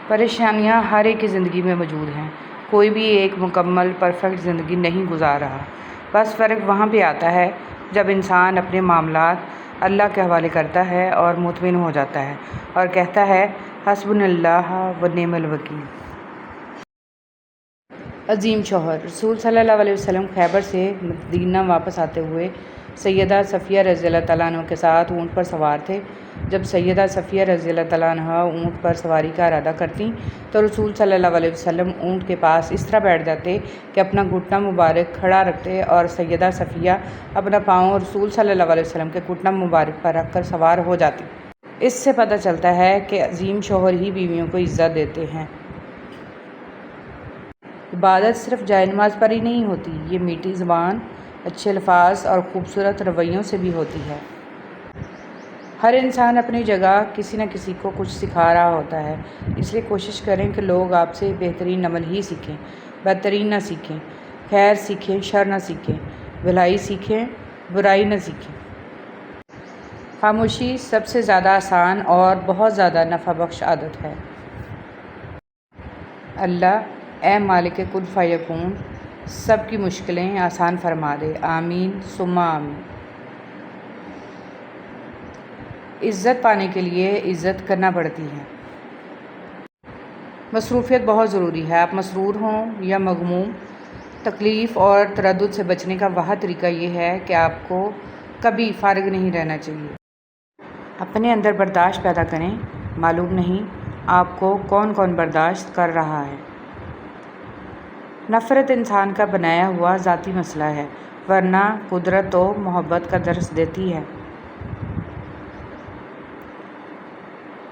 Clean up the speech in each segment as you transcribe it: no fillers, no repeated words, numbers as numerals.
پریشانیاں ہر ایک کی زندگی میں موجود ہیں، کوئی بھی ایک مکمل پرفیکٹ زندگی نہیں گزار رہا۔ بس فرق وہاں پہ آتا ہے جب انسان اپنے معاملات اللہ کے حوالے کرتا ہے اور مطمئن ہو جاتا ہے اور کہتا ہے حسبنا اللہ و نعم الوکیل۔ عظیم شوہر رسول صلی اللہ علیہ وسلم خیبر سے مدینہ واپس آتے ہوئے سیدہ صفیہ رضی اللہ تعالیٰ عنہ کے ساتھ اونٹ پر سوار تھے۔ جب سیدہ صفیہ رضی اللہ تعالیٰ عنہ اونٹ پر سواری کا ارادہ کرتیں تو رسول صلی اللہ علیہ وسلم اونٹ کے پاس اس طرح بیٹھ جاتے کہ اپنا گھٹنا مبارک کھڑا رکھتے اور سیدہ صفیہ اپنا پاؤں رسول صلی اللہ علیہ وسلم کے گھٹنا مبارک پر رکھ کر سوار ہو جاتی۔ اس سے پتہ چلتا ہے کہ عظیم شوہر ہی بیویوں کو عزت دیتے ہیں۔ عبادت صرف جائے نماز پر ہی نہیں ہوتی، یہ میٹھی زبان، اچھے الفاظ اور خوبصورت رویوں سے بھی ہوتی ہے۔ ہر انسان اپنی جگہ کسی نہ کسی کو کچھ سکھا رہا ہوتا ہے، اس لیے کوشش کریں کہ لوگ آپ سے بہترین عمل ہی سیکھیں، بدترین نہ سیکھیں، خیر سیکھیں شر نہ سیکھیں، بھلائی سیکھیں برائی نہ سیکھیں۔ خاموشی سب سے زیادہ آسان اور بہت زیادہ نفع بخش عادت ہے۔ اللہ اے مالک کن فیکون سب کی مشکلیں آسان فرما دے، آمین ثم آمین۔ عزت پانے کے لیے عزت کرنا پڑتی ہے۔ مصروفیت بہت ضروری ہے، آپ مسرور ہوں یا مغموم، تکلیف اور تردد سے بچنے کا واحد طریقہ یہ ہے کہ آپ کو کبھی فارغ نہیں رہنا چاہیے۔ اپنے اندر برداشت پیدا کریں، معلوم نہیں آپ کو کون کون برداشت کر رہا ہے۔ نفرت انسان کا بنایا ہوا ذاتی مسئلہ ہے، ورنہ قدرت تو محبت کا درس دیتی ہے۔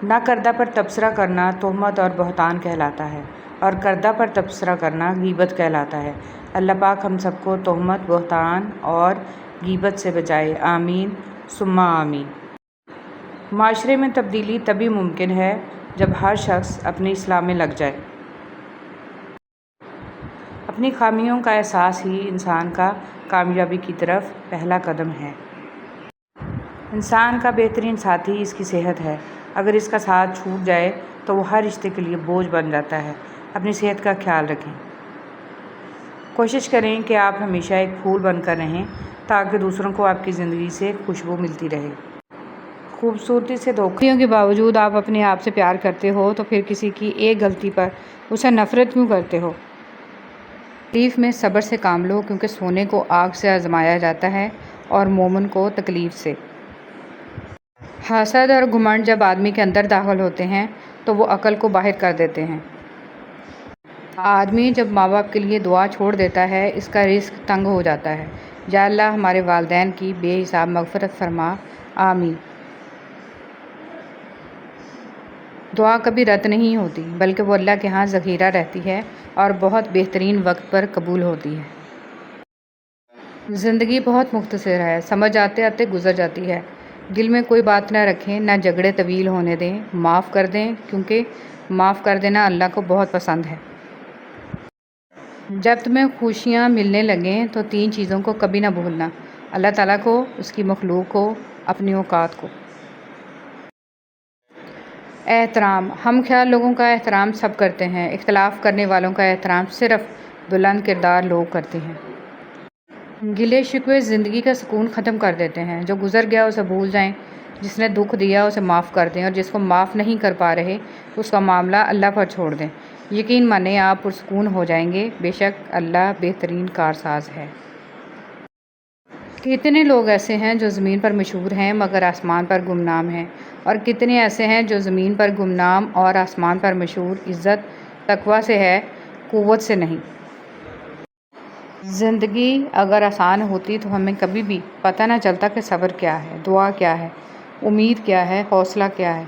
نہ کردہ پر تبصرہ کرنا تہمت اور بہتان کہلاتا ہے، اور کردہ پر تبصرہ کرنا غیبت کہلاتا ہے۔ اللہ پاک ہم سب کو تہمت، بہتان اور غیبت سے بچائے، آمین ثم آمین۔ معاشرے میں تبدیلی تبھی ممکن ہے جب ہر شخص اپنی اصلاح میں لگ جائے۔ اپنی خامیوں کا احساس ہی انسان کا کامیابی کی طرف پہلا قدم ہے۔ انسان کا بہترین ساتھی اس کی صحت ہے، اگر اس کا ساتھ چھوٹ جائے تو وہ ہر رشتے کے لیے بوجھ بن جاتا ہے۔ اپنی صحت کا خیال رکھیں۔ کوشش کریں کہ آپ ہمیشہ ایک پھول بن کر رہیں تاکہ دوسروں کو آپ کی زندگی سے خوشبو ملتی رہے۔ خوبصورتی سے دھوکھوں کے باوجود آپ اپنے آپ سے پیار کرتے ہو تو پھر کسی کی ایک غلطی پر اسے نفرت کیوں کرتے ہو؟ تکلیف میں صبر سے کام لو، کیونکہ سونے کو آگ سے آزمایا جاتا ہے اور مومن کو تکلیف سے۔ حسد اور گھمنڈ جب آدمی کے اندر داخل ہوتے ہیں تو وہ عقل کو باہر کر دیتے ہیں۔ آدمی جب ماں باپ کے لیے دعا چھوڑ دیتا ہے اس کا رزق تنگ ہو جاتا ہے۔ یا اللہ ہمارے والدین کی بے حساب مغفرت فرما، آمین۔ دعا کبھی رد نہیں ہوتی، بلکہ وہ اللہ کے ہاں ذخیرہ رہتی ہے اور بہت بہترین وقت پر قبول ہوتی ہے۔ زندگی بہت مختصر ہے، سمجھ آتے آتے گزر جاتی ہے۔ دل میں کوئی بات نہ رکھیں، نہ جھگڑے طویل ہونے دیں، معاف کر دیں، کیونکہ معاف کر دینا اللہ کو بہت پسند ہے۔ جب تمہیں خوشیاں ملنے لگیں تو 3 چیزوں کو کبھی نہ بھولنا: اللہ تعالیٰ کو، اس کی مخلوق کو، اپنی اوقات کو۔ احترام: ہم خیال لوگوں کا احترام سب کرتے ہیں، اختلاف کرنے والوں کا احترام صرف بلند کردار لوگ کرتے ہیں۔ گلے شکوے زندگی کا سکون ختم کر دیتے ہیں۔ جو گزر گیا اسے بھول جائیں، جس نے دکھ دیا اسے معاف کر دیں، اور جس کو معاف نہیں کر پا رہے اس کا معاملہ اللہ پر چھوڑ دیں۔ یقین مانیں آپ پرسکون ہو جائیں گے، بے شک اللہ بہترین کارساز ہے۔ کتنے لوگ ایسے ہیں جو زمین پر مشہور ہیں مگر آسمان پر گمنام ہیں، اور کتنے ایسے ہیں جو زمین پر گمنام اور آسمان پر مشہور۔ عزت تقویٰ سے ہے، قوت سے نہیں۔ زندگی اگر آسان ہوتی تو ہمیں کبھی بھی پتہ نہ چلتا کہ صبر کیا ہے، دعا کیا ہے، امید کیا ہے، حوصلہ کیا ہے،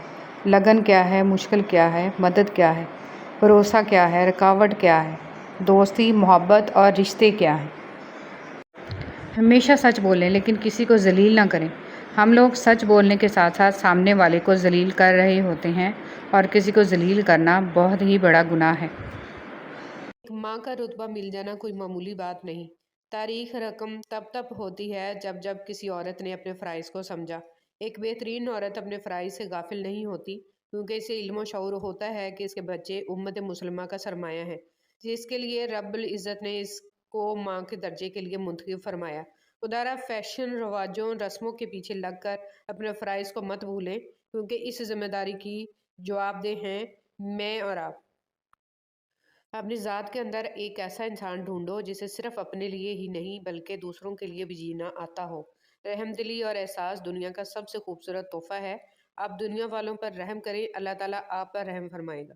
لگن کیا ہے، مشکل کیا ہے، مدد کیا ہے، بھروسہ کیا ہے، رکاوٹ کیا ہے، دوستی، محبت اور رشتے کیا ہیں۔ ہمیشہ سچ بولیں لیکن کسی کو ذلیل نہ کریں۔ ہم لوگ سچ بولنے کے ساتھ ساتھ سامنے والے کو ذلیل کر رہے ہوتے ہیں، اور کسی کو ذلیل کرنا بہت ہی بڑا گناہ ہے۔ ایک ماں کا رتبہ مل جانا کوئی معمولی بات نہیں۔ تاریخ رقم تب ہوتی ہے جب کسی عورت نے اپنے فرائض کو سمجھا۔ ایک بہترین عورت اپنے فرائض سے غافل نہیں ہوتی، کیونکہ اسے علم و شعور ہوتا ہے کہ اس کے بچے امت مسلمہ کا سرمایہ ہیں، جس کے لیے رب العزت نے اس کو ماں کے درجے کے لیے منتخب فرمایا۔ خدارا فیشن، رواجوں، رسموں کے پیچھے لگ کر اپنے فرائض کو مت بھولیں، کیونکہ اس ذمہ داری کی جواب دہ ہیں میں اور آپ۔ اپنی ذات کے اندر ایک ایسا انسان ڈھونڈو جسے صرف اپنے لیے ہی نہیں بلکہ دوسروں کے لیے بھی جینا آتا ہو۔ رحم دلی اور احساس دنیا کا سب سے خوبصورت تحفہ ہے۔ آپ دنیا والوں پر رحم کریں، اللہ تعالیٰ آپ پر رحم فرمائے گا۔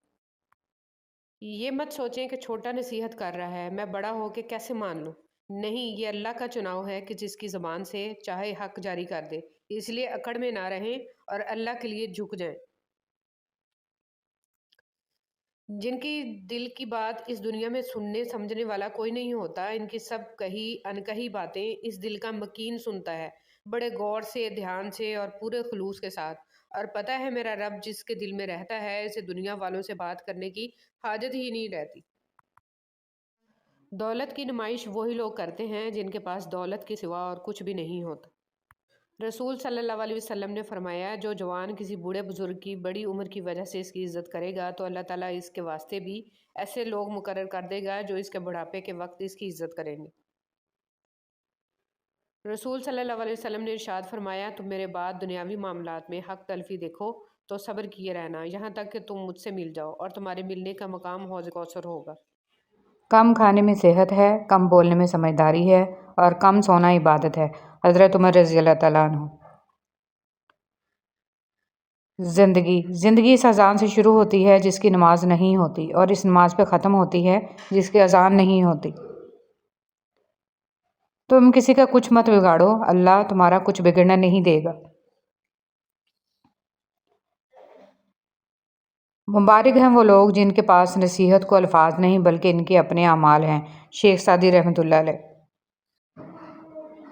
یہ مت سوچیں کہ چھوٹا نصیحت کر رہا ہے، میں بڑا ہو کے کیسے مان لوں۔ نہیں، یہ اللہ کا چناؤ ہے کہ جس کی زبان سے چاہے حق جاری کر دے، اس لیے اکڑ میں نہ رہیں اور اللہ کے لیے جھک جائیں۔ جن کی دل کی بات اس دنیا میں سننے سمجھنے والا کوئی نہیں ہوتا، ان کی سب کہی انکہی باتیں اس دل کا مکین سنتا ہے، بڑے غور سے، دھیان سے اور پورے خلوص کے ساتھ۔ اور پتہ ہے میرا رب جس کے دل میں رہتا ہے، اسے دنیا والوں سے بات کرنے کی حاجت ہی نہیں رہتی۔ دولت کی نمائش وہی لوگ کرتے ہیں جن کے پاس دولت کے سوا اور کچھ بھی نہیں ہوتا۔ رسول صلی اللہ علیہ وسلم نے فرمایا، جو جوان کسی بوڑھے بزرگ کی بڑی عمر کی وجہ سے اس کی عزت کرے گا تو اللہ تعالیٰ اس کے واسطے بھی ایسے لوگ مقرر کر دے گا جو اس کے بڑھاپے کے وقت اس کی عزت کریں گے۔ رسول صلی اللہ علیہ وسلم نے ارشاد فرمایا، تم میرے بعد دنیاوی معاملات میں حق تلفی دیکھو تو صبر کیے رہنا یہاں تک کہ تم مجھ سے مل جاؤ، اور تمہارے ملنے کا مقام حوض کوثر ہوگا۔ کم کھانے میں صحت ہے، کم بولنے میں سمجھداری ہے، اور کم سونا عبادت ہے۔ حضرت عمر رضی اللہ تعالیٰ عنہ۔ زندگی اس اذان سے شروع ہوتی ہے جس کی نماز نہیں ہوتی، اور اس نماز پہ ختم ہوتی ہے جس کی اذان نہیں ہوتی۔ تم کسی کا کچھ مت بگاڑو، اللہ تمہارا کچھ بگڑنے نہیں دے گا۔ مبارک ہیں وہ لوگ جن کے پاس نصیحت کو الفاظ نہیں بلکہ ان کے اپنے اعمال ہیں۔ شیخ سعدی رحمۃ اللہ علیہ۔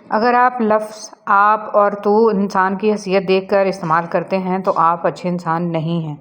اگر آپ لفظ آپ اور تو انسان کی حیثیت دیکھ کر استعمال کرتے ہیں تو آپ اچھے انسان نہیں ہیں۔